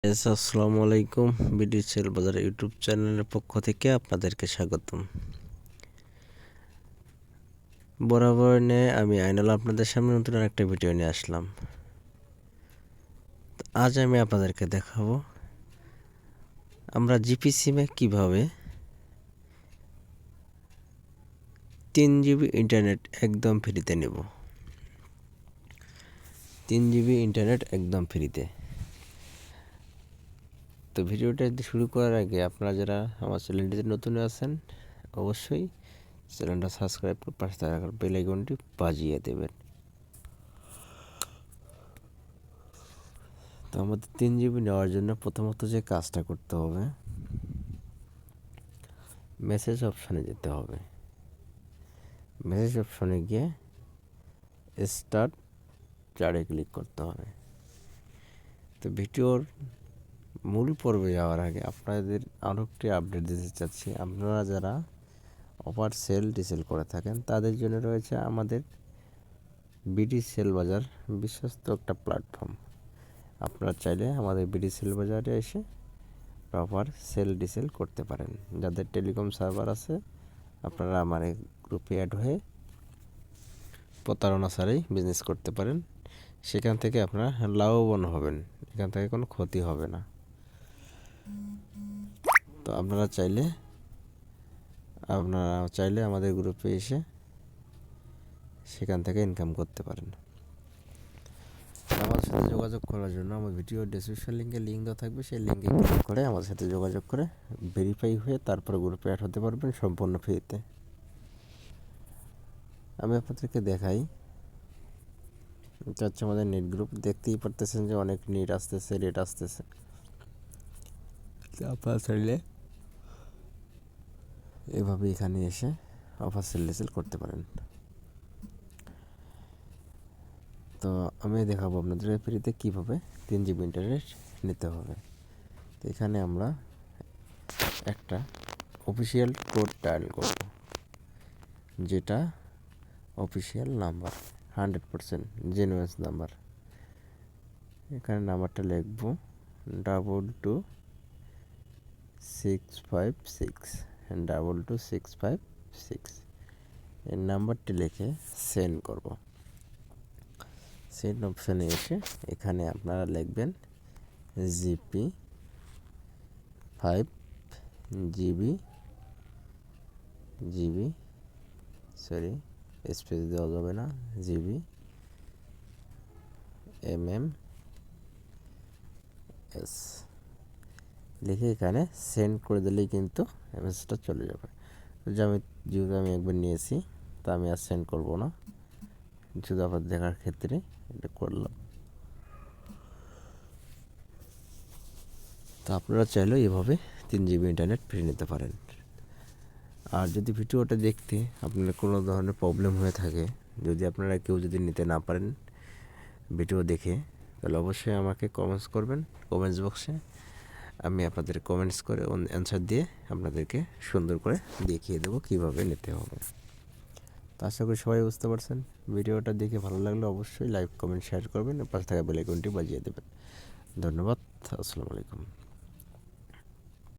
আসসালামু আলাইকুম। BD sell বাজার ইউটিউব চ্যানেলের পক্ষ থেকে আপনাদেরকে স্বাগতম। বরাবর নিয়ে আমি আইনাল আপনাদের সামনে নতুন একটা ভিডিও নিয়ে আসলাম। আজ আমি আপনাদেরকে দেখাবো আমরা জিপি সিমে কীভাবে 3 জিবি ইন্টারনেট একদম ফ্রিতে নেব। 3 জিবি ইন্টারনেট একদম ফ্রিতে। তো ভিডিওটা শুরু করার আগে আপনারা যারা আমার চ্যানেলটিতে নতুন আছেন অবশ্যই চ্যানেলটা সাবস্ক্রাইব করে পাশে থাকা বেল আইকনটি বাজিয়ে দেবেন। তো আমাদের 3 জিবি নেওয়ার জন্য প্রথমত যে কাজটা করতে হবে, মেসেজ অপশানে যেতে হবে। মেসেজ অপশানে গিয়ে স্টার্ট চারে ক্লিক করতে হবে। তো ভিডিওর মূল পর্বে যাওয়ার আগে আপনাদের আরও একটি আপডেট দিতে চাচ্ছি। আপনারা যারা অফার সেল ডিসেল করে থাকেন তাদের জন্য রয়েছে আমাদের বিডি সেল বাজার বিশ্বস্ত একটা প্ল্যাটফর্ম। আপনারা চাইলে আমাদের বিডি সেল বাজারে এসে অফার সেল ডিসেল করতে পারেন। যাদের টেলিকম সার্ভার আছে আপনারা আমার এই গ্রুপে অ্যাড হয়ে প্রতারণা ছাড়াই বিজনেস করতে পারেন। সেখান থেকে আপনারা লাভবান হবেন, এখান থেকে কোনো ক্ষতি হবে না। তো আপনারা চাইলে আমাদের গ্রুপে এসে সেখান থেকে ইনকাম করতে পারেন। আমার সাথে যোগাযোগ করার জন্য আমার ভিডিও ডেসক্রিপশন লিঙ্ক দেওয়া থাকবে, সেই লিঙ্কে ক্লিক করে আমার সাথে যোগাযোগ করে ভেরিফাই হয়ে তারপরে গ্রুপে অ্যাড হতে পারবেন সম্পূর্ণ ফ্রিতে। আমি আপনাদেরকে দেখাই, এটা হচ্ছে আমাদের নেট গ্রুপ। দেখতেই পারতেছেন যে অনেক নেট আসতেছে, রেট আসতেছে। আপনারা চাইলে এভাবে এখানে এসে অফার সেল ডিসেল করতে পারেন। তো আমি দেখাবো আপনাদের ফ্রিতে কীভাবে 3 জিবি ইন্টারনেট নিতে হবে। তো এখানে আমরা একটা অফিসিয়াল কোড ডায়াল করব, যেটা অফিসিয়াল নাম্বার, 100% জেনুইন নাম্বার। এখানে নাম্বারটা লিখব 222656 এই নাম্বারটি লিখে সেন্ড করব। সেন্ড অপশানে এসে এখানে আপনারা লিখবেন জিপি 5 জিবি স্পেস দেওয়া যাবে না, জিবি MMS লিখে এখানে সেন্ড করে দিলেই কিন্তু মেসেজটা চলে যাবে। যেহেতু আমি একবার নিয়েছি তা আমি আর সেন্ড করবো না, শুধু আবার দেখার ক্ষেত্রে এটা করলাম। তো আপনারা চাইলেও এভাবে 3 জিবি ইন্টারনেট ফ্রি নিতে পারেন। আর যদি ভিডিওটা দেখতে আপনার কোনো ধরনের প্রবলেম হয়ে থাকে, যদি আপনারা কেউ নিতে না পারেন ভিডিও দেখে, তাহলে অবশ্যই আমাকে কমেন্টস করবেন কমেন্টস বক্সে। আমি আপনাদের কমেন্টস করে অ্যান্সার দিয়ে আপনাদেরকে সুন্দর করে দেখিয়ে দেবো কীভাবে নিতে হবে। তো আশা করি সবাই বুঝতে পারছেন। ভিডিওটা দেখে ভালো লাগলে অবশ্যই লাইক কমেন্ট শেয়ার করবেন, পাশে থাকা বেল আইকনটি বাজিয়ে দেবেন। ধন্যবাদ। আসসালামু আলাইকুম।